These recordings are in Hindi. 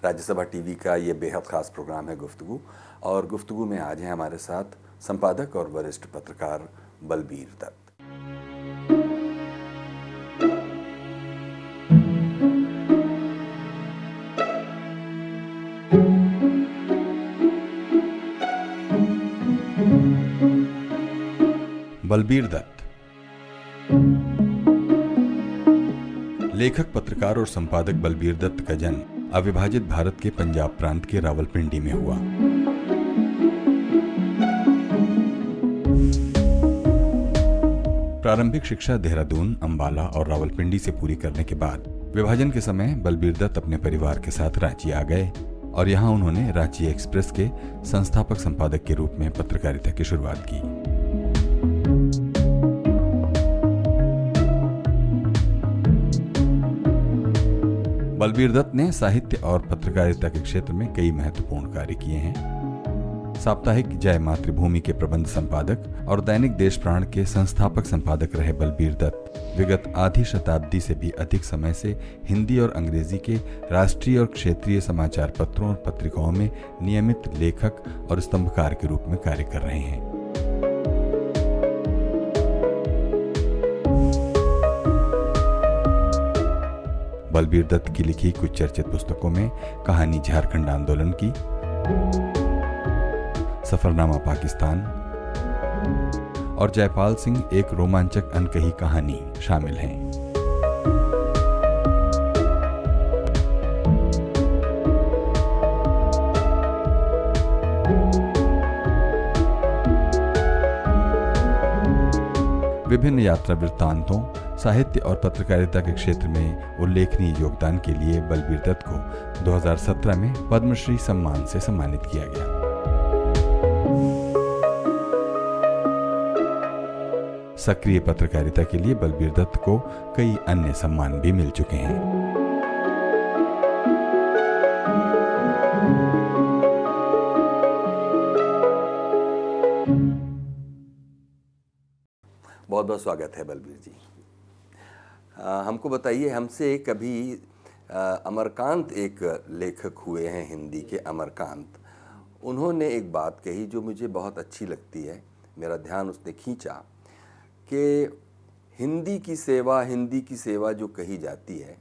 राज्यसभा टीवी का ये बेहद ख़ास प्रोग्राम है गुफ्तगू, और गुफ्तगू में आज हैं हमारे साथ संपादक और वरिष्ठ पत्रकार बलबीर दत्त। बलबीर दत्त लेखक, पत्रकार और संपादक बलबीर दत्त का जन्म अविभाजित भारत के पंजाब प्रांत के रावलपिंडी में हुआ। प्रारंभिक शिक्षा देहरादून, अंबाला और रावलपिंडी से पूरी करने के बाद विभाजन के समय बलबीर दत्त अपने परिवार के साथ रांची आ गए और यहाँ उन्होंने रांची एक्सप्रेस के संस्थापक संपादक के रूप में पत्रकारिता की शुरुआत की। बलबीर दत्त ने साहित्य और पत्रकारिता के क्षेत्र में कई महत्वपूर्ण कार्य किए हैं। साप्ताहिक जय मातृभूमि के प्रबंध संपादक और दैनिक देश प्राण के संस्थापक संपादक रहे बलबीर दत्त विगत आधी शताब्दी से भी अधिक समय से हिंदी और अंग्रेजी के राष्ट्रीय और क्षेत्रीय समाचार पत्रों और पत्रिकाओं में नियमित लेखक और स्तंभकार के रूप में कार्य कर रहे हैं। बलबीर दत्त की लिखी कुछ चर्चित पुस्तकों में कहानी झारखंड आंदोलन की, सफरनामा पाकिस्तान और जयपाल सिंह एक रोमांचक अनकही कहानी शामिल हैं। विभिन्न यात्रा वृत्तांतों, साहित्य और पत्रकारिता के क्षेत्र में उल्लेखनीय योगदान के लिए बलबीर दत्त को 2017 में पद्मश्री सम्मान से सम्मानित किया गया। सक्रिय पत्रकारिता के लिए बलबीर दत्त को कई अन्य सम्मान भी मिल चुके हैं। बहुत बहुत स्वागत है बलबीर जी। हमको बताइए, हमसे कभी अमरकांत एक लेखक हुए हैं हिंदी के, अमरकांत, उन्होंने एक बात कही जो मुझे बहुत अच्छी लगती है, मेरा ध्यान उसने खींचा कि हिंदी की सेवा जो कही जाती है,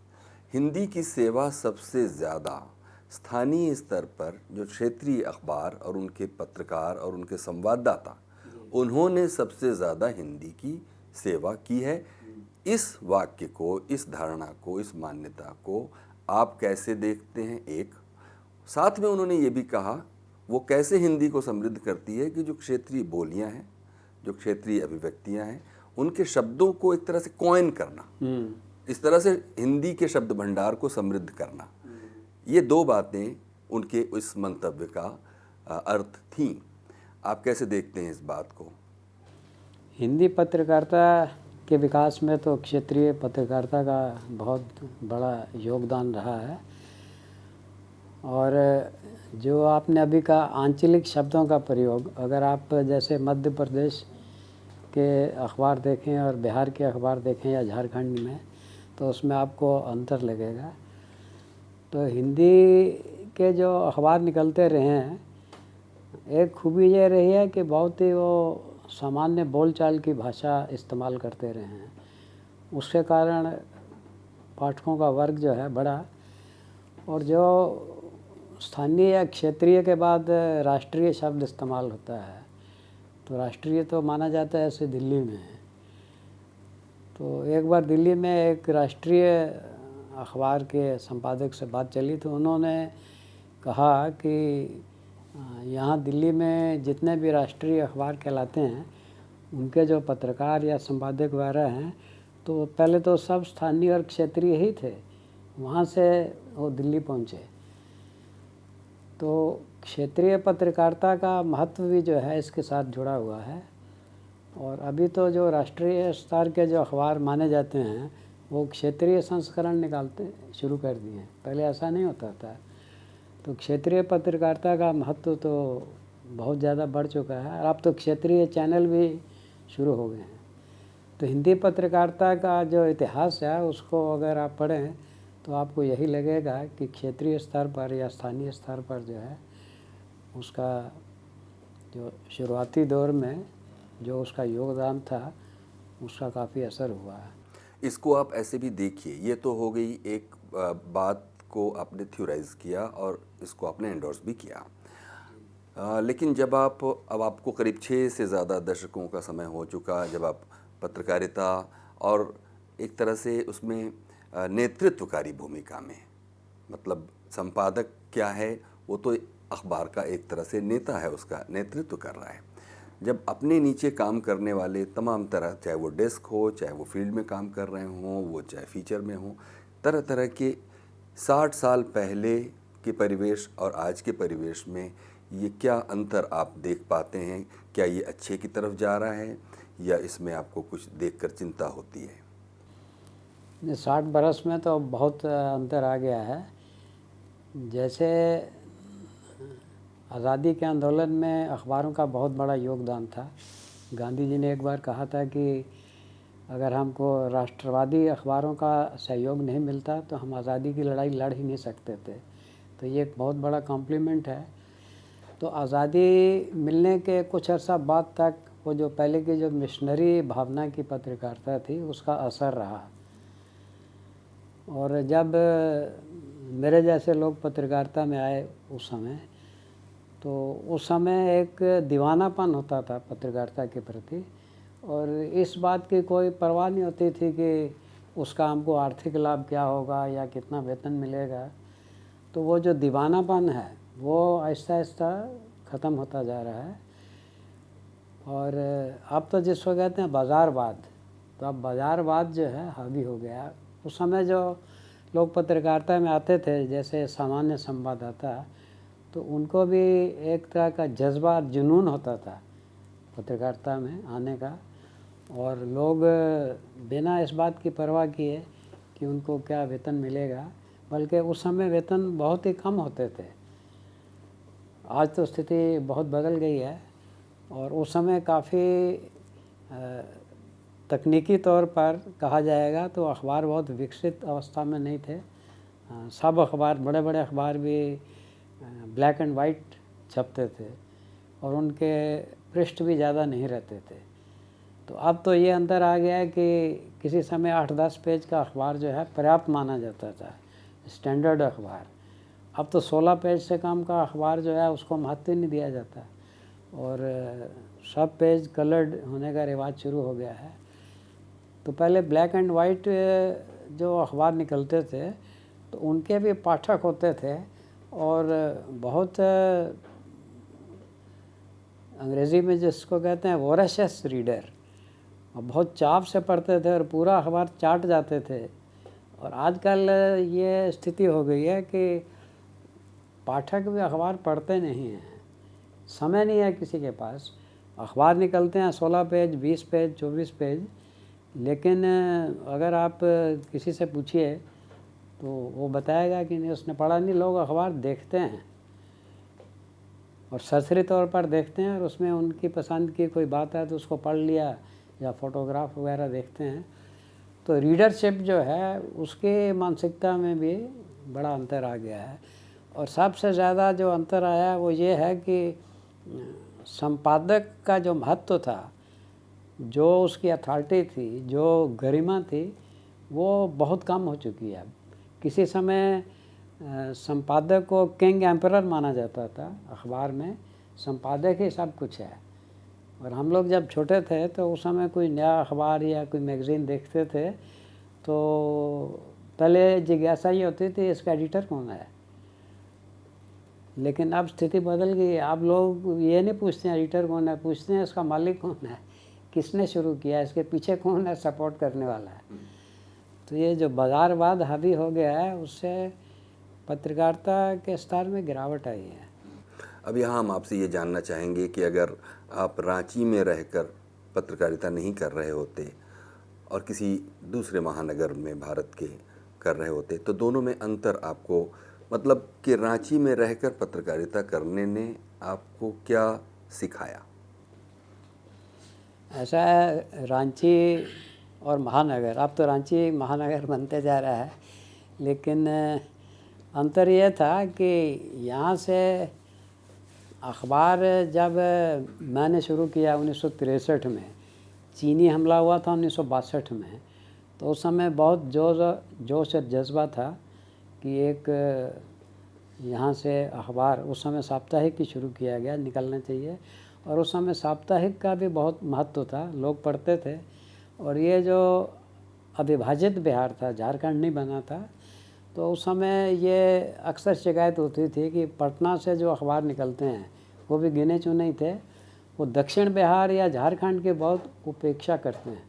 हिंदी की सेवा सबसे ज़्यादा स्थानीय स्तर पर जो क्षेत्रीय अखबार और उनके पत्रकार और उनके संवाददाता, उन्होंने सबसे ज़्यादा हिंदी की सेवा की है। इस वाक्य को, इस धारणा को, इस मान्यता को आप कैसे देखते हैं? एक साथ में उन्होंने ये भी कहा वो कैसे हिंदी को समृद्ध करती है कि जो क्षेत्रीय बोलियां हैं, जो क्षेत्रीय अभिव्यक्तियां हैं, उनके शब्दों को एक तरह से कॉइन करना, इस तरह से हिंदी के शब्द भंडार को समृद्ध करना, ये दो बातें उनके इस मंतव्य का अर्थ थीं। आप कैसे देखते हैं इस बात को? हिंदी पत्रकारिता के विकास में तो क्षेत्रीय पत्रकारिता का बहुत बड़ा योगदान रहा है। और जो आपने अभी का आंचलिक शब्दों का प्रयोग, अगर आप जैसे मध्य प्रदेश के अखबार देखें और बिहार के अखबार देखें या झारखंड में, तो उसमें आपको अंतर लगेगा। तो हिंदी के जो अखबार निकलते रहे हैं, एक खूबी ये रही है कि बहुत ही वो सामान्य बोलचाल की भाषा इस्तेमाल करते रहे हैं। उसके कारण पाठकों का वर्ग जो है बड़ा, और जो स्थानीय या क्षेत्रीय के बाद राष्ट्रीय शब्द इस्तेमाल होता है, तो राष्ट्रीय तो माना जाता है ऐसे दिल्ली में। तो एक बार दिल्ली में एक राष्ट्रीय अखबार के संपादक से बात चली, तो उन्होंने कहा कि यहाँ दिल्ली में जितने भी राष्ट्रीय अखबार कहलाते हैं, उनके जो पत्रकार या संपादक वगैरह हैं, तो पहले तो सब स्थानीय और क्षेत्रीय ही थे, वहाँ से वो दिल्ली पहुँचे। तो क्षेत्रीय पत्रकारिता का महत्व भी जो है इसके साथ जुड़ा हुआ है। और अभी तो जो राष्ट्रीय स्तर के जो अखबार माने जाते हैं, वो क्षेत्रीय संस्करण निकालते शुरू कर दिए हैं। पहले ऐसा नहीं होता था। तो क्षेत्रीय पत्रकारिता का महत्व तो बहुत ज़्यादा बढ़ चुका है और अब तो क्षेत्रीय चैनल भी शुरू हो गए हैं। तो हिंदी पत्रकारिता का जो इतिहास है उसको अगर आप पढ़ें तो आपको यही लगेगा कि क्षेत्रीय स्तर पर या स्थानीय स्तर पर जो है उसका जो शुरुआती दौर में जो उसका योगदान था उसका काफ़ी असर हुआ है। इसको आप ऐसे भी देखिए, ये तो हो गई एक बात को आपने थ्योराइज किया और इसको आपने एंडोर्स भी किया। लेकिन जब अब आपको करीब 6 से ज़्यादा दशकों का समय हो चुका जब आप पत्रकारिता और एक तरह से उसमें नेतृत्वकारी भूमिका में, मतलब संपादक क्या है, वो तो अखबार का एक तरह से नेता है, उसका नेतृत्व कर रहा है। जब अपने नीचे काम करने वाले तमाम तरह, चाहे वो डेस्क हो, चाहे वो फील्ड में काम कर रहे हों, वो चाहे फीचर में हो, तरह तरह के 60 साल पहले के परिवेश और आज के परिवेश में ये क्या अंतर आप देख पाते हैं? क्या ये अच्छे की तरफ जा रहा है या इसमें आपको कुछ देखकर चिंता होती है? 60 बरस में तो बहुत अंतर आ गया है। जैसे आज़ादी के आंदोलन में अखबारों का बहुत बड़ा योगदान था। गांधी जी ने एक बार कहा था कि अगर हमको राष्ट्रवादी अखबारों का सहयोग नहीं मिलता तो हम आज़ादी की लड़ाई लड़ ही नहीं सकते थे। तो ये एक बहुत बड़ा कॉम्प्लीमेंट है। तो आज़ादी मिलने के कुछ अर्सा बाद तक वो जो पहले की जो मिशनरी भावना की पत्रकारिता थी उसका असर रहा। और जब मेरे जैसे लोग पत्रकारिता में आए उस समय, तो उस समय एक दीवानापन होता था पत्रकारिता के प्रति और इस बात की कोई परवाह नहीं होती थी कि उसका हमको आर्थिक लाभ क्या होगा या कितना वेतन मिलेगा। तो वो जो दीवानापन है वो आहिस्ता आहिस्ता ख़त्म होता जा रहा है। और अब तो जिसको कहते हैं बाज़ारवाद, तो अब बाज़ारवाद जो है हावी हो गया। उस समय जो लोग पत्रकारिता में आते थे जैसे सामान्य संवाददाता, तो उनको भी एक तरह का जज्बा जुनून होता था पत्रकारिता में आने का, और लोग बिना इस बात की परवाह किए कि उनको क्या वेतन मिलेगा, बल्कि उस समय वेतन बहुत ही कम होते थे। आज तो स्थिति बहुत बदल गई है और उस समय काफ़ी तकनीकी तौर पर कहा जाएगा तो अखबार बहुत विकसित अवस्था में नहीं थे। सब अखबार, बड़े बड़े अखबार भी ब्लैक एंड वाइट छपते थे और उनके पृष्ठ भी ज़्यादा नहीं रहते थे। तो अब तो ये अंतर आ गया है कि किसी समय 8-10 पेज का अखबार जो है पर्याप्त माना जाता था, स्टैंडर्ड अखबार। अब तो 16 पेज से कम का अखबार जो है उसको महत्व नहीं दिया जाता और सब पेज कलर्ड होने का रिवाज शुरू हो गया है। तो पहले ब्लैक एंड वाइट जो अखबार निकलते थे तो उनके भी पाठक होते थे और बहुत अंग्रेज़ी में जिसको कहते हैं वोरेशियस रीडर, और बहुत चाव से पढ़ते थे और पूरा अखबार चाट जाते थे। और आजकल ये स्थिति हो गई है कि पाठक भी अखबार पढ़ते नहीं हैं, समय नहीं है किसी के पास। अखबार निकलते हैं 16 पेज, 20 पेज, 24 पेज, लेकिन अगर आप किसी से पूछिए तो वो बताएगा कि नहीं, उसने पढ़ा नहीं। लोग अखबार देखते हैं और सरसरी तौर पर देखते हैं और उसमें उनकी पसंद की कोई बात है तो उसको पढ़ लिया या फोटोग्राफ वगैरह देखते हैं। तो रीडरशिप जो है उसके मानसिकता में भी बड़ा अंतर आ गया है। और सबसे ज़्यादा जो अंतर आया वो ये है कि संपादक का जो महत्व था, जो उसकी अथॉरिटी थी, जो गरिमा थी, वो बहुत कम हो चुकी है। किसी समय संपादक को किंग एम्परर माना जाता था। अखबार में संपादक ही सब कुछ है। और हम लोग जब छोटे थे तो उस समय कोई नया अखबार या कोई मैगज़ीन देखते थे तो पहले जिज्ञासा ये होती थी इसका एडिटर कौन है। लेकिन अब स्थिति बदल गई है। अब लोग ये नहीं पूछते हैं एडिटर कौन है, पूछते हैं इसका मालिक कौन है, किसने शुरू किया, इसके पीछे कौन है सपोर्ट करने वाला है। तो ये जो बाज़ारवाद हावी हो गया है उससे पत्रकारिता के स्तर में गिरावट आई है। अब यहाँ हम आपसे ये जानना चाहेंगे कि अगर आप रांची में रहकर पत्रकारिता नहीं कर रहे होते और किसी दूसरे महानगर में भारत के कर रहे होते तो दोनों में अंतर आपको मतलब कि रांची में रहकर पत्रकारिता करने ने आपको क्या सिखाया? ऐसा है, रांची और महानगर, अब तो रांची महानगर बनते जा रहा है, लेकिन अंतर ये था कि यहाँ से अखबार जब मैंने शुरू किया 1963 में, चीनी हमला हुआ था 1962 में, तो उस समय बहुत जोश और जज्बा था कि एक यहाँ से अखबार, उस समय साप्ताहिक ही शुरू किया गया, निकलना चाहिए। और उस समय साप्ताहिक का भी बहुत महत्व था, लोग पढ़ते थे। और ये जो अविभाजित बिहार था, झारखंड नहीं बना था, तो उस समय ये अक्सर शिकायत होती थी कि पटना से जो अखबार निकलते हैं वो भी गिने चुने ही थे, वो दक्षिण बिहार या झारखंड की बहुत उपेक्षा करते हैं,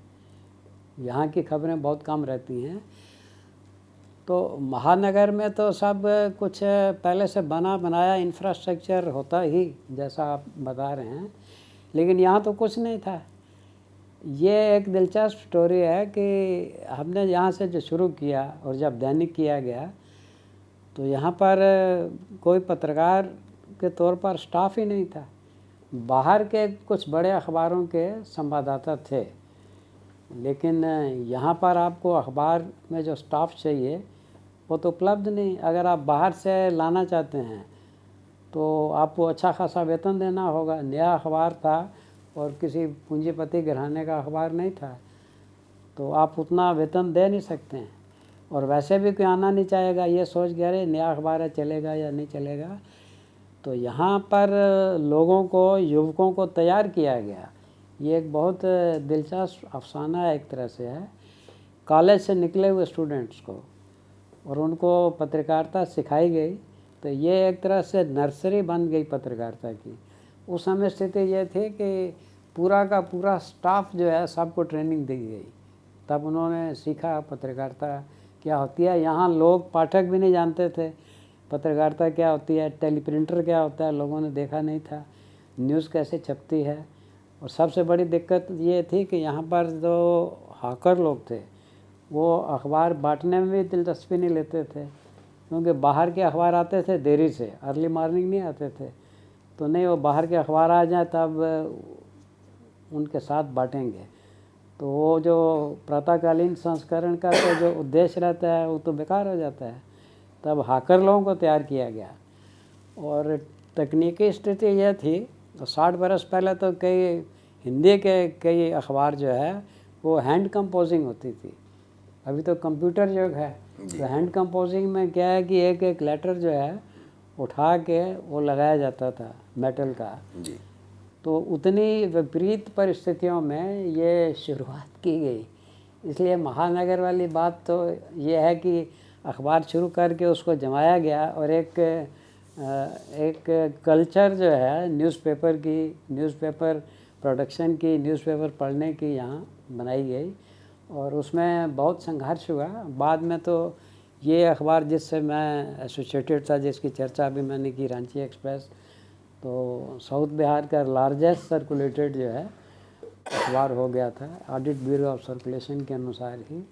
यहाँ की खबरें बहुत कम रहती हैं। तो महानगर में तो सब कुछ पहले से बना बनाया इंफ्रास्ट्रक्चर होता ही, जैसा आप बता रहे हैं, लेकिन यहाँ तो कुछ नहीं था। ये एक दिलचस्प स्टोरी है कि हमने यहाँ से जो शुरू किया और जब दैनिक किया गया, तो यहाँ पर कोई पत्रकार के तौर पर स्टाफ ही नहीं था। बाहर के कुछ बड़े अखबारों के संवाददाता थे, लेकिन यहाँ पर आपको अखबार में जो स्टाफ चाहिए वो तो उपलब्ध नहीं। अगर आप बाहर से लाना चाहते हैं तो आपको अच्छा खासा वेतन देना होगा। नया अखबार था और किसी पूंजीपति घराने का अखबार नहीं था, तो आप उतना वेतन दे नहीं सकते हैं। और वैसे भी कोई आना नहीं चाहेगा, ये सोच के अरे नया अखबार है, चलेगा या नहीं चलेगा। तो यहाँ पर लोगों को, युवकों को तैयार किया गया। ये एक बहुत दिलचस्प अफसाना है, एक तरह से है। कॉलेज से निकले हुए स्टूडेंट्स को और उनको पत्रकारिता सिखाई गई, तो ये एक तरह से नर्सरी बन गई पत्रकारिता की। उस समय स्थिति ये थी कि पूरा का पूरा स्टाफ जो है सबको ट्रेनिंग दी गई, तब उन्होंने सीखा पत्रकारिता क्या होती है। यहाँ लोग, पाठक भी नहीं जानते थे पत्रकारिता क्या होती है, टेलीप्रिंटर क्या होता है, लोगों ने देखा नहीं था, न्यूज़ कैसे छपती है। और सबसे बड़ी दिक्कत ये थी कि यहाँ पर जो हाकर लोग थे वो अखबार बांटने में भी दिलचस्पी नहीं लेते थे, क्योंकि बाहर के अखबार आते थे देरी से, अर्ली मॉर्निंग नहीं आते थे। तो नहीं, वो बाहर के अखबार आ जाए तब उनके साथ बांटेंगे। तो वो जो प्रातःकालीन संस्करण का तो जो उद्देश्य रहता है वो तो बेकार हो जाता है। तब हाकर लोगों को तैयार किया गया। और तकनीकी स्थिति यह थी, तो 60 बरस पहले तो हिंदी के कई अखबार जो है वो हैंड कंपोजिंग होती थी। अभी तो कंप्यूटर युग है, तो हैंड कंपोजिंग में क्या है कि एक एक लेटर जो है उठा के वो लगाया जाता था मेटल का जी। तो उतनी विपरीत परिस्थितियों में ये शुरुआत की गई। इसलिए महानगर वाली बात तो ये है कि अखबार शुरू करके उसको जमाया गया और एक कल्चर जो है न्यूज़पेपर की, न्यूज़पेपर प्रोडक्शन की, न्यूज़पेपर पढ़ने की यहाँ बनाई गई और उसमें बहुत संघर्ष हुआ। बाद में तो ये अखबार जिससे मैं एसोसिएटेड था, जिसकी चर्चा भी मैंने की, रांची एक्सप्रेस, तो साउथ बिहार का लार्जेस्ट सर्कुलेटेड जो है अखबार हो गया था ऑडिट ब्यूरो ऑफ सर्कुलेशन के अनुसार ही।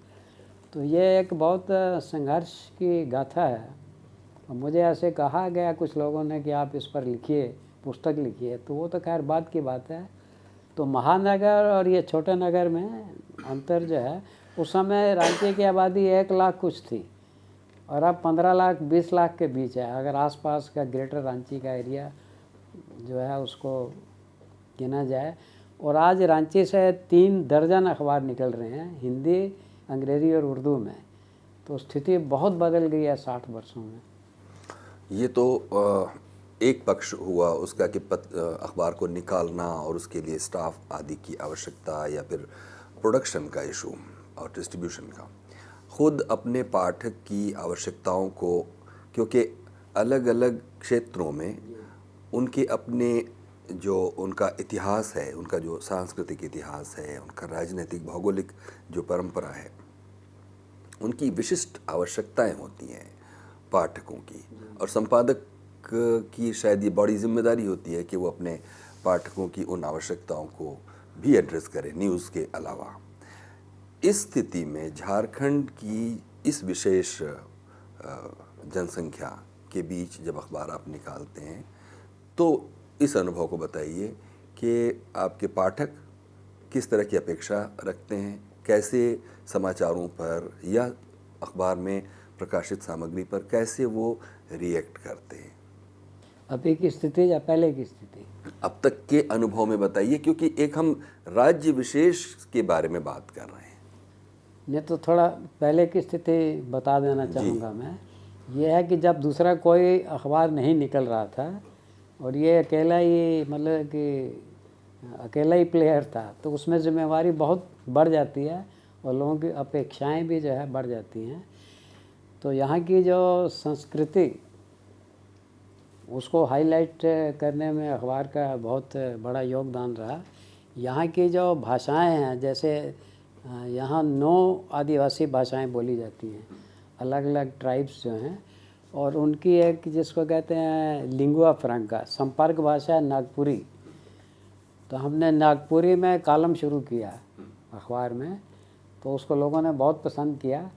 तो ये एक बहुत संघर्ष की गाथा है। और मुझे ऐसे कहा गया कुछ लोगों ने कि आप इस पर लिखिए, पुस्तक लिखिए, तो वो तो खैर बाद की बात है। तो महानगर और ये छोटे नगर में अंतर जो है, उस समय रांची की आबादी 1 लाख कुछ थी और अब 15 लाख 20 लाख के बीच है, अगर आसपास का ग्रेटर रांची का एरिया जो है उसको गिना जाए। और आज रांची से 3 दर्जन अखबार निकल रहे हैं, हिंदी, अंग्रेज़ी और उर्दू में। तो स्थिति बहुत बदल गई है 60 वर्षों में। ये तो एक पक्ष हुआ उसका कि अखबार को निकालना और उसके लिए स्टाफ आदि की आवश्यकता या फिर प्रोडक्शन का इशू और डिस्ट्रीब्यूशन का। खुद अपने पाठक की आवश्यकताओं को, क्योंकि अलग अलग क्षेत्रों में उनके अपने जो उनका इतिहास है, उनका जो सांस्कृतिक इतिहास है, उनका राजनीतिक भौगोलिक जो परंपरा है, उनकी विशिष्ट आवश्यकताएं होती हैं पाठकों की। और संपादक की शायद ये बड़ी जिम्मेदारी होती है कि वो अपने पाठकों की उन आवश्यकताओं को भी एड्रेस करें न्यूज़ के अलावा। इस स्थिति में झारखंड की इस विशेष जनसंख्या के बीच जब अखबार आप निकालते हैं तो इस अनुभव को बताइए कि आपके पाठक किस तरह की अपेक्षा रखते हैं, कैसे समाचारों पर या अखबार में प्रकाशित सामग्री पर कैसे वो रिएक्ट करते हैं? अभी की स्थिति या पहले की स्थिति? अब तक के अनुभव में बताइए, क्योंकि एक हम राज्य विशेष के बारे में बात कर रहे हैं। नहीं तो थोड़ा पहले की स्थिति बता देना चाहूँगा मैं। ये है कि जब दूसरा कोई अखबार नहीं निकल रहा था और ये अकेला ही, मतलब कि अकेला ही प्लेयर था, तो उसमें जिम्मेवारी बहुत बढ़ जाती है और लोगों की अपेक्षाएं भी जो है बढ़ जाती हैं। तो यहाँ की जो संस्कृति, उसको हाईलाइट करने में अखबार का बहुत बड़ा योगदान रहा। यहाँ की जो भाषाएं हैं, जैसे यहाँ 9 आदिवासी भाषाएं बोली जाती हैं, अलग अलग ट्राइब्स जो हैं, और उनकी एक जिसको कहते हैं लिंगुआ फ्रैंका, संपर्क भाषा है नागपुरी। तो हमने नागपुरी में कॉलम शुरू किया अखबार में, तो उसको लोगों ने बहुत पसंद किया।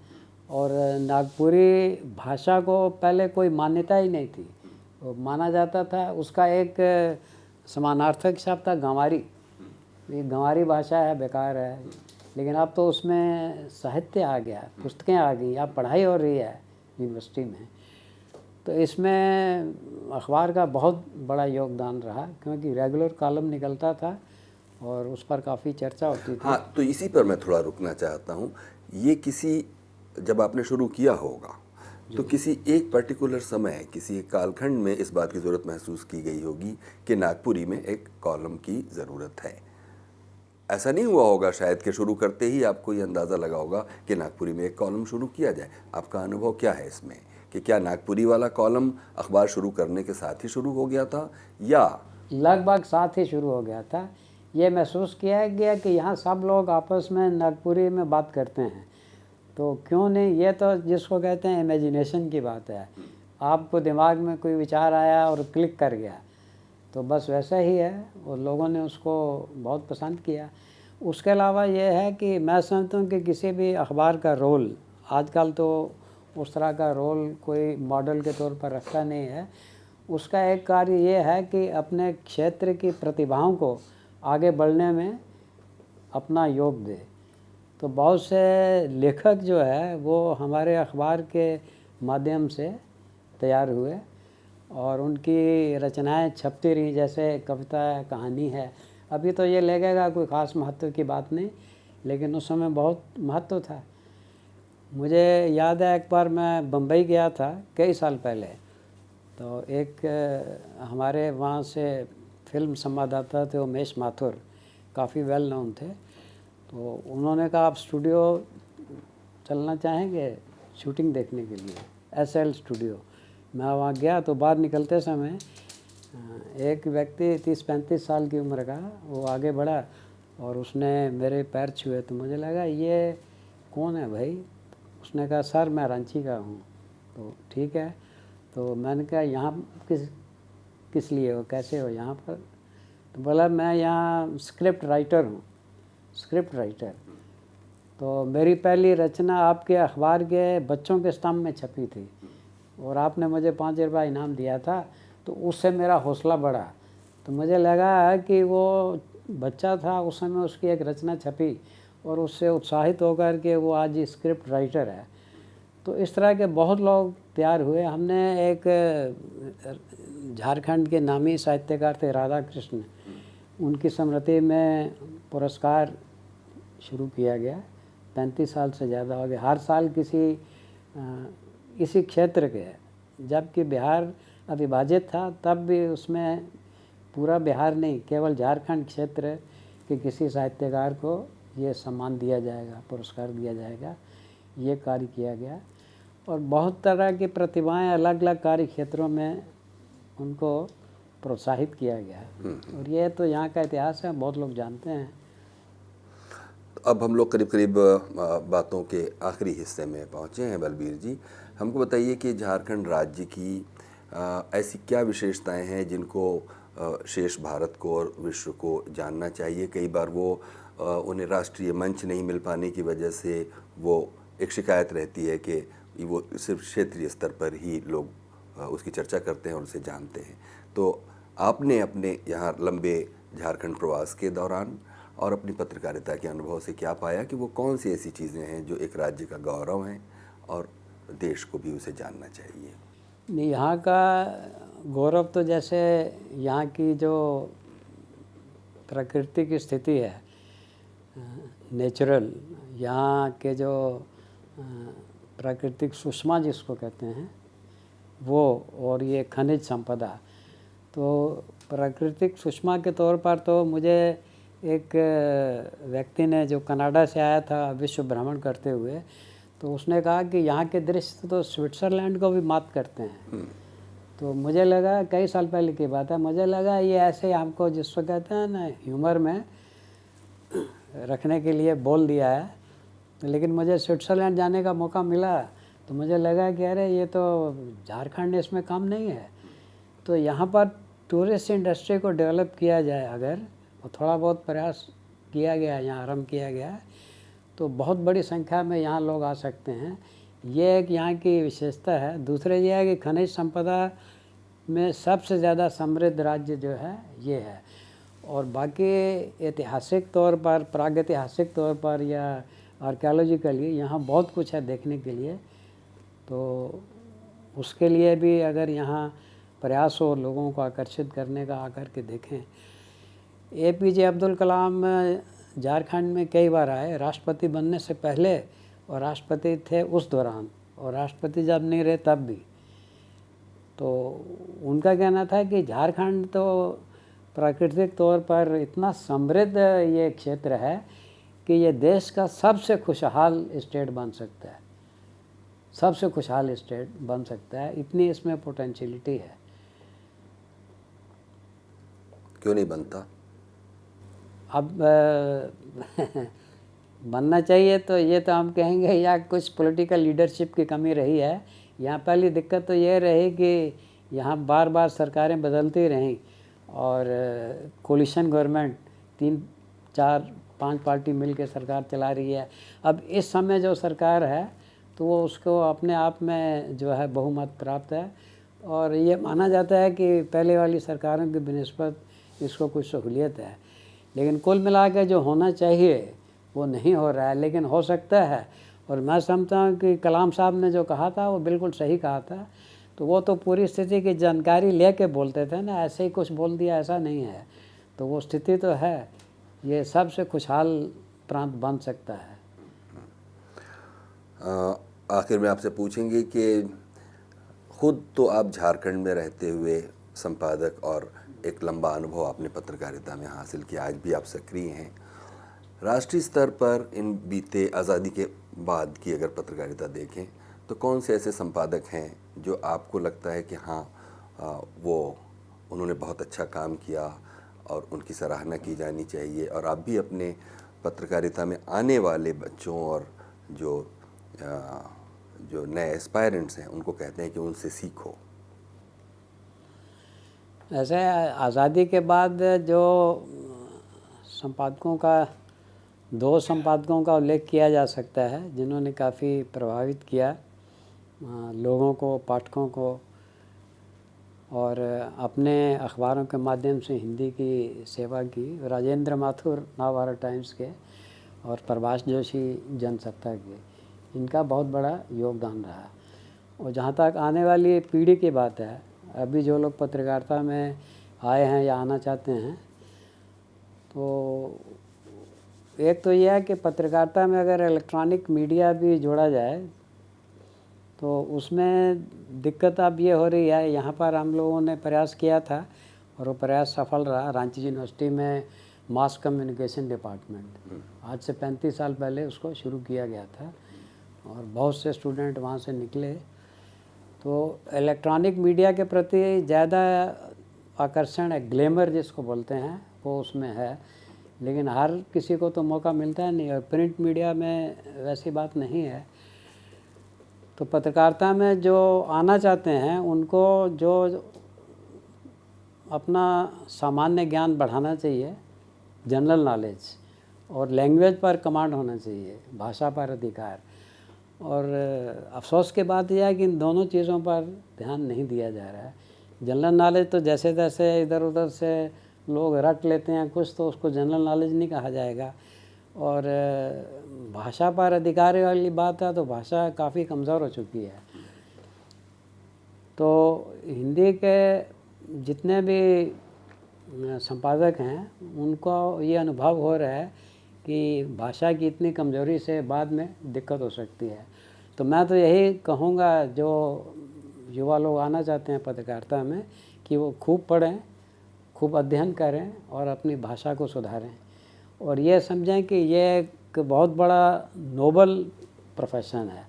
और नागपुरी भाषा को पहले कोई मान्यता ही नहीं थी, वो माना जाता था, उसका एक समानार्थक शब्द था गंवारी। ये गंवारी भाषा है, बेकार है, लेकिन अब तो उसमें साहित्य आ गया, पुस्तकें आ गई, अब पढ़ाई हो रही है यूनिवर्सिटी में। तो इसमें अखबार का बहुत बड़ा योगदान रहा, क्योंकि रेगुलर कॉलम निकलता था और उस पर काफ़ी चर्चा होती थी। हाँ, तो इसी पर मैं थोड़ा रुकना चाहता हूँ। ये किसी, जब आपने शुरू किया होगा तो किसी एक पर्टिकुलर समय, किसी एक कालखंड में इस बात की ज़रूरत महसूस की गई होगी कि नागपुरी में एक कॉलम की ज़रूरत है। ऐसा नहीं हुआ होगा शायद कि शुरू करते ही आपको ये अंदाज़ा लगा होगा कि नागपुरी में एक कॉलम शुरू किया जाए। आपका अनुभव क्या है इसमें, कि क्या नागपुरी वाला कॉलम अखबार शुरू करने के साथ ही शुरू हो गया था या लगभग साथ ही शुरू हो गया था? ये महसूस किया गया कि यहाँ सब लोग आपस में नागपुरी में बात करते हैं, तो क्यों नहीं, ये तो जिसको कहते हैं इमेजिनेशन की बात है। आपको दिमाग में कोई विचार आया और क्लिक कर गया, तो बस वैसा ही है, और लोगों ने उसको बहुत पसंद किया। उसके अलावा ये है कि मैं समझता हूँ कि किसी भी अखबार का रोल, आजकल तो उस तरह का रोल कोई मॉडल के तौर पर रखता नहीं है। उसका एक कार्य ये है कि अपने क्षेत्र की प्रतिभाओं को आगे बढ़ने में अपना योग दे। तो बहुत से लेखक जो है वो हमारे अखबार के माध्यम से तैयार हुए और उनकी रचनाएं छपती रही, जैसे कविता है, कहानी है। अभी तो ये लगेगा कोई ख़ास महत्व की बात नहीं, लेकिन उस समय बहुत महत्व था। मुझे याद है एक बार मैं बम्बई गया था कई साल पहले, तो एक हमारे वहाँ से फिल्म संवाददाता थे उमेश माथुर, काफ़ी वेल नोन थे। तो उन्होंने कहा आप स्टूडियो चलना चाहेंगे शूटिंग देखने के लिए, SL स्टूडियो। मैं वहाँ गया तो बाहर निकलते समय एक व्यक्ति 30-35 साल की उम्र का वो आगे बढ़ा और उसने मेरे पैर छुए, तो मुझे लगा ये कौन है भाई? उसने कहा सर मैं रांची का हूँ। तो ठीक है, तो मैंने कहा यहाँ किस लिए हो, कैसे हो यहाँ पर? तो बोला मैं यहाँ स्क्रिप्ट राइटर हूँ। Script writer? तो मेरी पहली रचना आपके अखबार के बच्चों के स्तंभ में छपी थी और आपने मुझे 5 रुपये इनाम दिया था, तो उससे मेरा हौसला बढ़ा। तो मुझे लगा कि वो बच्चा था, उस समय उसकी एक रचना छपी और उससे उत्साहित होकर के वो आज स्क्रिप्ट राइटर है। तो इस तरह के बहुत लोग तैयार हुए। हमने एक झारखंड के नामी साहित्यकार थे राधा कृष्ण, उनकी स्मृति में पुरस्कार शुरू किया गया। 35 साल से ज़्यादा हो गए। हर साल इसी क्षेत्र के, जबकि बिहार अविभाजित था तब भी उसमें पूरा बिहार नहीं, केवल झारखंड क्षेत्र के किसी साहित्यकार को ये सम्मान दिया जाएगा, पुरस्कार दिया जाएगा, ये कार्य किया गया। और बहुत तरह की प्रतिभाएं अलग अलग कार्य क्षेत्रों में उनको प्रोत्साहित किया गया। और ये तो यहाँ का इतिहास है, बहुत लोग जानते हैं। अब हम लोग करीब करीब बातों के आखिरी हिस्से में पहुँचे हैं। बलबीर जी, हमको बताइए कि झारखंड राज्य की ऐसी क्या विशेषताएं हैं जिनको शेष भारत को और विश्व को जानना चाहिए? कई बार वो उन्हें राष्ट्रीय मंच नहीं मिल पाने की वजह से वो एक शिकायत रहती है कि वो सिर्फ क्षेत्रीय स्तर पर ही लोग उसकी चर्चा करते हैं और उसे जानते हैं। तो आपने अपने यहाँ लंबे झारखंड प्रवास के दौरान और अपनी पत्रकारिता के अनुभव से क्या पाया कि वो कौन सी ऐसी चीज़ें हैं जो एक राज्य का गौरव हैं और देश को भी उसे जानना चाहिए? नहीं, यहाँ का गौरव तो जैसे यहाँ की जो प्रकृति की स्थिति है, नेचुरल, यहाँ के जो प्राकृतिक सुषमा जिसको कहते हैं वो, और ये खनिज संपदा, तो प्राकृतिक सुषमा के तौर पर तो मुझे एक व्यक्ति ने जो कनाडा से आया था विश्व भ्रमण करते हुए, तो उसने कहा कि यहाँ के दृश्य तो स्विट्ज़रलैंड को भी मात करते हैं। तो मुझे लगा, कई साल पहले की बात है, मुझे लगा ये ऐसे हमको जिसको कहते हैं ना ह्यूमर में रखने के लिए बोल दिया है। लेकिन मुझे स्विट्ज़रलैंड जाने का मौका मिला तो मुझे लगा कि अरे ये तो झारखंड इसमें कम नहीं है। तो यहाँ पर टूरिस्ट इंडस्ट्री को डेवलप किया जाए अगर, और थोड़ा बहुत प्रयास किया गया, यहाँ आरम्भ किया गया है, तो बहुत बड़ी संख्या में यहाँ लोग आ सकते हैं। ये एक यहाँ की विशेषता है। दूसरे ये है कि खनिज संपदा में सबसे ज़्यादा समृद्ध राज्य जो है ये है। और बाकी ऐतिहासिक तौर पर, प्रागैतिहासिक तौर पर या आर्कियोलॉजिकली यहाँ बहुत कुछ है देखने के लिए। तो उसके लिए भी अगर यहाँ प्रयास हो लोगों को आकर्षित करने का, आकर के देखें। APJ अब्दुल कलाम झारखंड में कई बार आए, राष्ट्रपति बनने से पहले और राष्ट्रपति थे उस दौरान, और राष्ट्रपति जब नहीं रहे तब भी। तो उनका कहना था कि झारखंड तो प्राकृतिक तौर पर इतना समृद्ध ये क्षेत्र है कि ये देश का सबसे खुशहाल स्टेट बन सकता है, सबसे खुशहाल स्टेट बन सकता है, इतनी इसमें पोटेंशियलिटी है। क्यों नहीं बनता? अब बनना चाहिए, तो ये तो हम कहेंगे या कुछ पॉलिटिकल लीडरशिप की कमी रही है। यहाँ पहली दिक्कत तो ये रही कि यहाँ बार बार सरकारें बदलती रहीं और कोलिशन गवर्नमेंट 3, 4, 5 पार्टी मिल के सरकार चला रही है। अब इस समय जो सरकार है तो वो उसको अपने आप में जो है बहुमत प्राप्त है, और ये माना जाता है कि पहले वाली सरकारों की बनिस्बत इसको कुछ सहूलियत है। लेकिन कुल मिला के जो होना चाहिए वो नहीं हो रहा है, लेकिन हो सकता है। और मैं समझता हूँ कि कलाम साहब ने जो कहा था वो बिल्कुल सही कहा था। तो वो तो पूरी स्थिति की जानकारी लेके बोलते थे ना, ऐसे ही कुछ बोल दिया ऐसा नहीं है। तो वो स्थिति तो है, ये सबसे खुशहाल प्रांत बन सकता है। आखिर में आपसे पूछेंगे कि खुद तो आप झारखंड में रहते हुए संपादक और एक लंबा अनुभव आपने पत्रकारिता में हासिल किया, आज भी आप सक्रिय हैं। राष्ट्रीय स्तर पर इन बीते आज़ादी के बाद की अगर पत्रकारिता देखें तो कौन से ऐसे संपादक हैं जो आपको लगता है कि हाँ वो उन्होंने बहुत अच्छा काम किया और उनकी सराहना की जानी चाहिए, और आप भी अपने पत्रकारिता में आने वाले बच्चों और जो नए एस्पायरेंट्स हैं उनको कहते हैं कि उनसे सीखो? ऐसे आज़ादी के बाद जो संपादकों का, 2 संपादकों का उल्लेख किया जा सकता है जिन्होंने काफ़ी प्रभावित किया लोगों को, पाठकों को, और अपने अखबारों के माध्यम से हिंदी की सेवा की। राजेंद्र माथुर नवभारत टाइम्स के और प्रभाष जोशी जनसत्ता के, इनका बहुत बड़ा योगदान रहा। और जहाँ तक आने वाली पीढ़ी की बात है, अभी जो लोग पत्रकारिता में आए हैं या आना चाहते हैं, तो एक तो यह है कि पत्रकारिता में अगर इलेक्ट्रॉनिक मीडिया भी जोड़ा जाए तो उसमें दिक्कत अब ये हो रही है। यहाँ पर हम लोगों ने प्रयास किया था और वो प्रयास सफल रहा। रांची यूनिवर्सिटी में मास कम्युनिकेशन डिपार्टमेंट आज से 35 साल पहले उसको शुरू किया गया था और बहुत से स्टूडेंट वहाँ से निकले। तो इलेक्ट्रॉनिक मीडिया के प्रति ज़्यादा आकर्षण है, ग्लैमर जिसको बोलते हैं, वो उसमें है। लेकिन हर किसी को तो मौका मिलता है नहीं, और प्रिंट मीडिया में वैसी बात नहीं है। तो पत्रकारिता में जो आना चाहते हैं उनको जो अपना सामान्य ज्ञान बढ़ाना चाहिए, जनरल नॉलेज, और लैंग्वेज पर कमांड होना चाहिए, भाषा पर अधिकार, और अफसोस की बात यह है कि इन दोनों चीज़ों पर ध्यान नहीं दिया जा रहा है। जनरल नॉलेज तो जैसे तैसे इधर उधर से लोग रट लेते हैं कुछ, तो उसको जनरल नॉलेज नहीं कहा जाएगा। और भाषा पर अधिकार वाली बात है तो भाषा काफ़ी कमज़ोर हो चुकी है। तो हिंदी के जितने भी संपादक हैं उनको ये अनुभव हो रहा है कि भाषा की इतनी कमज़ोरी से बाद में दिक्कत हो सकती है। तो मैं तो यही कहूँगा जो युवा लोग आना चाहते हैं पत्रकारिता में कि वो खूब पढ़ें, खूब अध्ययन करें और अपनी भाषा को सुधारें, और ये समझें कि ये एक बहुत बड़ा नोबल प्रोफेशन है।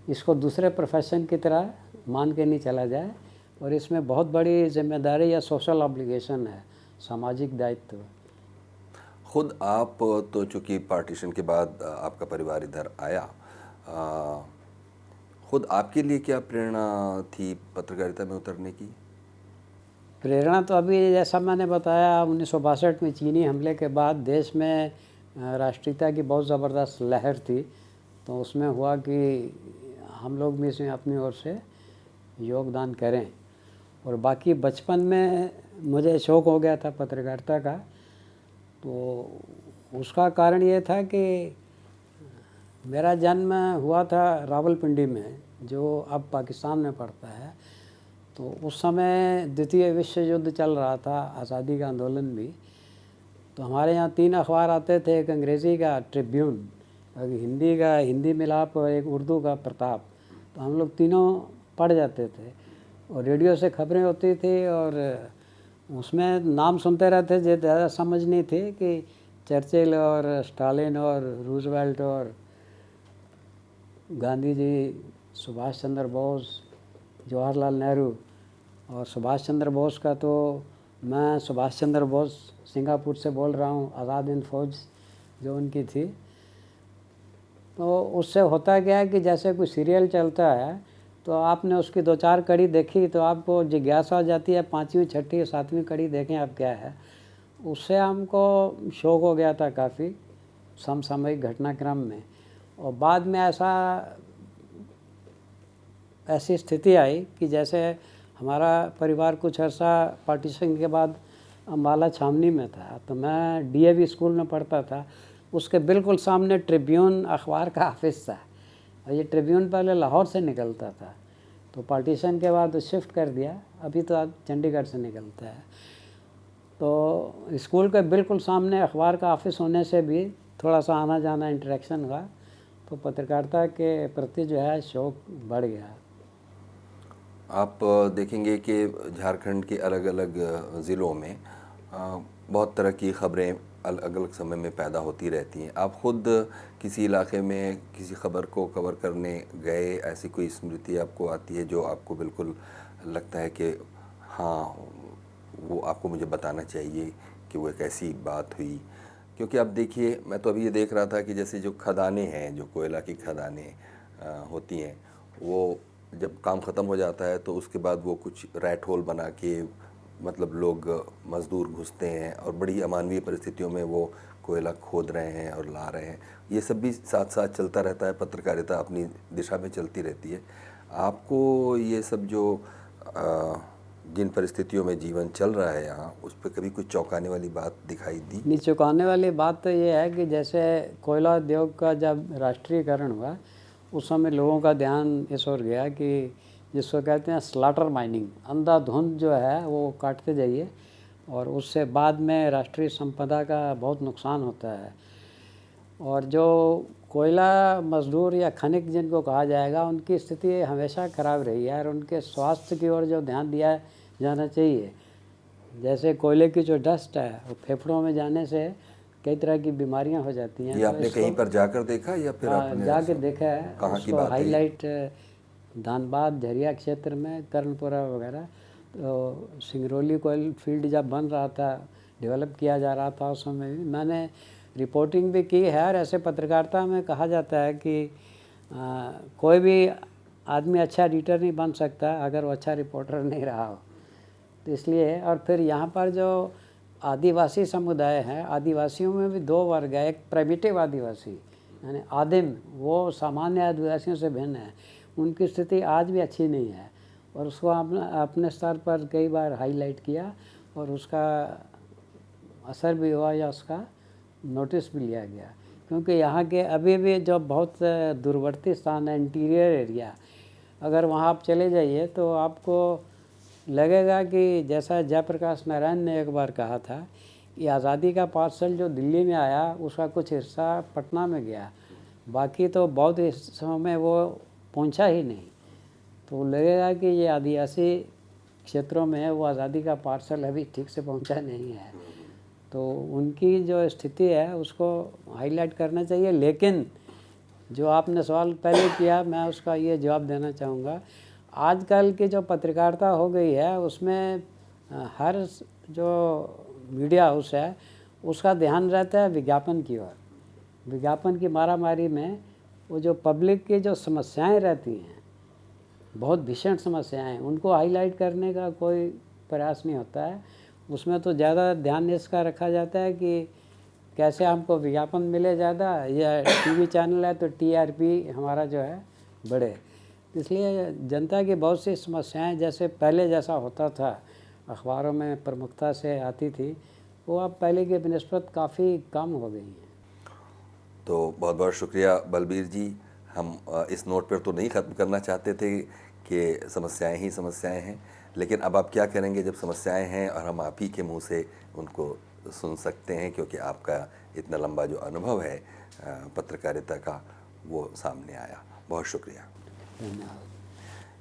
इसको दूसरे प्रोफेशन की तरह मान के नहीं चला जाए, और इसमें बहुत बड़ी जिम्मेदारी या सोशल ऑब्लिगेशन है, सामाजिक दायित्व। खुद आप तो चूँकि पार्टीशन के बाद आपका परिवार इधर आया, खुद आपके लिए क्या प्रेरणा थी पत्रकारिता में उतरने की? प्रेरणा तो अभी जैसा मैंने बताया 1962 में चीनी हमले के बाद देश में राष्ट्रीयता की बहुत ज़बरदस्त लहर थी। तो उसमें हुआ कि हम लोग भी इसमें अपनी ओर से योगदान करें। और बाकी बचपन में मुझे शौक़ हो गया था पत्रकारिता का, तो उसका कारण ये था कि मेरा जन्म हुआ था रावलपिंडी में, जो अब पाकिस्तान में पड़ता है। तो उस समय द्वितीय विश्व युद्ध चल रहा था, आज़ादी का आंदोलन भी। तो हमारे यहाँ 3 अखबार आते थे, एक अंग्रेज़ी का ट्रिब्यून, एक हिंदी का हिंदी मिलाप, और एक उर्दू का प्रताप। तो हम लोग तीनों पढ़ जाते थे, और रेडियो से खबरें होती थी, और उसमें नाम सुनते रहते, जो ज़्यादा समझ नहीं थी कि चर्चिल और स्टालिन और रूजवेल्ट और गांधी जी, सुभाष चंद्र बोस, जवाहरलाल नेहरू। और सुभाष चंद्र बोस का तो मैं सुभाष चंद्र बोस सिंगापुर से बोल रहा हूँ, आज़ाद हिंद फौज जो उनकी थी। तो उससे होता क्या है कि जैसे कोई सीरियल चलता है तो आपने उसकी 2-4 कड़ी देखी तो आपको जिज्ञासा हो जाती है 5वीं 6ठी 7वीं कड़ी देखें अब क्या है। उससे हमको शौक़ हो गया था काफ़ी समसामयिक घटनाक्रम में। और बाद में ऐसी स्थिति आई कि जैसे हमारा परिवार कुछ अर्सा पार्टीशन के बाद अम्बाला छावनी में था, तो मैं डीएवी स्कूल में पढ़ता था। उसके बिल्कुल सामने ट्रिब्यून अखबार का ऑफिस था, और ये ट्रिब्यून पहले लाहौर से निकलता था, तो पार्टीशन के बाद शिफ्ट कर दिया, अभी तो अब चंडीगढ़ से निकलता है। तो स्कूल के बिल्कुल सामने अखबार का ऑफिस होने से भी थोड़ा सा आना जाना इंटरेक्शन हुआ, तो पत्रकारिता के प्रति जो है शौक़ बढ़ गया। आप देखेंगे कि झारखंड के अलग अलग ज़िलों में बहुत तरह की खबरें अलग अलग समय में पैदा होती रहती हैं। आप ख़ुद किसी इलाके में किसी खबर को कवर करने गए, ऐसी कोई स्मृति आपको आती है जो आपको बिल्कुल लगता है कि हाँ, वो आपको मुझे बताना चाहिए कि वो एक ऐसी बात हुई? क्योंकि आप देखिए, मैं तो अभी ये देख रहा था कि जैसे जो खदानें हैं, जो कोयला की खदानें होती हैं, वो जब काम ख़त्म हो जाता है तो उसके बाद वो कुछ रैट होल बना के, मतलब लोग मज़दूर घुसते हैं और बड़ी अमानवीय परिस्थितियों में वो कोयला खोद रहे हैं और ला रहे हैं। ये सब भी साथ साथ चलता रहता है, पत्रकारिता अपनी दिशा में चलती रहती है। आपको ये सब जो जिन परिस्थितियों में जीवन चल रहा है यहाँ, उस पर कभी कुछ चौंकाने वाली बात दिखाई दी? नहीं, चौंकाने वाली बात तो ये है कि जैसे कोयला उद्योग का जब राष्ट्रीयकरण हुआ, उस समय लोगों का ध्यान इस ओर गया कि जिसको कहते हैं स्लॉटर माइनिंग, अंधाधुंध जो है वो काटते जाइए, और उससे बाद में राष्ट्रीय संपदा का बहुत नुकसान होता है। और जो कोयला मजदूर या खनिक जिनको कहा जाएगा, उनकी स्थिति हमेशा ख़राब रही है, और उनके स्वास्थ्य की ओर जो ध्यान दिया जाना चाहिए। जैसे कोयले की जो डस्ट है वो फेफड़ों में जाने से कई तरह की बीमारियां हो जाती हैं। ये आपने कहीं पर जाकर देखा या फिर आपने जाके देखा है? कहाँ की बात है? हाईलाइट धानबाद झरिया क्षेत्र में, कर्णपुरा वगैरह। तो सिंगरौली कोयल फील्ड जब बन रहा था, डेवलप किया जा रहा था, उस समय भी मैंने रिपोर्टिंग भी की है। और ऐसे पत्रकारिता में कहा जाता है कि कोई भी आदमी अच्छा एडिटर नहीं बन सकता अगर वो अच्छा रिपोर्टर नहीं रहा हो। तो इसलिए, और फिर यहाँ पर जो आदिवासी समुदाय है, आदिवासियों में भी 2 वर्ग है। एक प्राइमिटिव आदिवासी यानी आदिम, वो सामान्य आदिवासियों से भिन्न है। उनकी स्थिति आज भी अच्छी नहीं है और उसको अपने स्तर पर कई बार हाईलाइट किया और उसका असर भी हुआ या उसका नोटिस भी लिया गया। क्योंकि यहाँ के अभी भी जो बहुत दूरवर्ती स्थान है, इंटीरियर एरिया, अगर वहाँ आप चले जाइए तो आपको लगेगा कि जैसा जयप्रकाश नारायण ने एक बार कहा था, ये आज़ादी का पार्सल जो दिल्ली में आया उसका कुछ हिस्सा पटना में गया, बाकी तो बहुत हिस्सों में वो पहुंचा ही नहीं। तो लगेगा कि ये आदिवासी क्षेत्रों में वो आज़ादी का पार्सल अभी ठीक से पहुंचा नहीं है। तो उनकी जो स्थिति है उसको हाईलाइट करना चाहिए। लेकिन जो आपने सवाल पहले किया, मैं उसका ये जवाब देना चाहूँगा, आजकल की जो पत्रकारिता हो गई है उसमें हर जो मीडिया हाउस है उसका ध्यान रहता है विज्ञापन की ओर। विज्ञापन की मारामारी में वो जो पब्लिक की जो समस्याएं रहती हैं, बहुत भीषण समस्याएं, उनको हाईलाइट करने का कोई प्रयास नहीं होता है। उसमें तो ज़्यादा ध्यान इसका रखा जाता है कि कैसे हमको विज्ञापन मिले ज़्यादा, या टीवी चैनल है तो टीआरपी हमारा जो है बढ़े। इसलिए जनता की बहुत सी समस्याएं जैसे पहले जैसा होता था, अखबारों में प्रमुखता से आती थी, वो अब पहले के बनस्पत काफ़ी कम हो गई हैं। तो बहुत बहुत शुक्रिया बलबीर जी। हम इस नोट पर तो नहीं ख़त्म करना चाहते थे कि समस्याएं ही समस्याएं हैं, लेकिन अब आप क्या करेंगे जब समस्याएं हैं और हम आप ही के मुंह से उनको सुन सकते हैं, क्योंकि आपका इतना लंबा जो अनुभव है पत्रकारिता का वो सामने आया। बहुत शुक्रिया। धन्यवाद।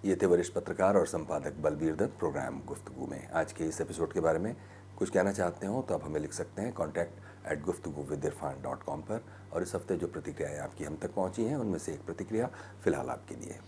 ये थे वरिष्ठ पत्रकार और संपादक बलबीर दत्त प्रोग्राम गुफ्तगू में। आज के इस एपिसोड के बारे में कुछ कहना चाहते हो तो आप हमें लिख सकते हैं contact@guftguwithirfan.com पर। और इस हफ्ते जो प्रतिक्रियाएं आपकी हम तक पहुंची हैं उनमें से एक प्रतिक्रिया फ़िलहाल आपके लिए।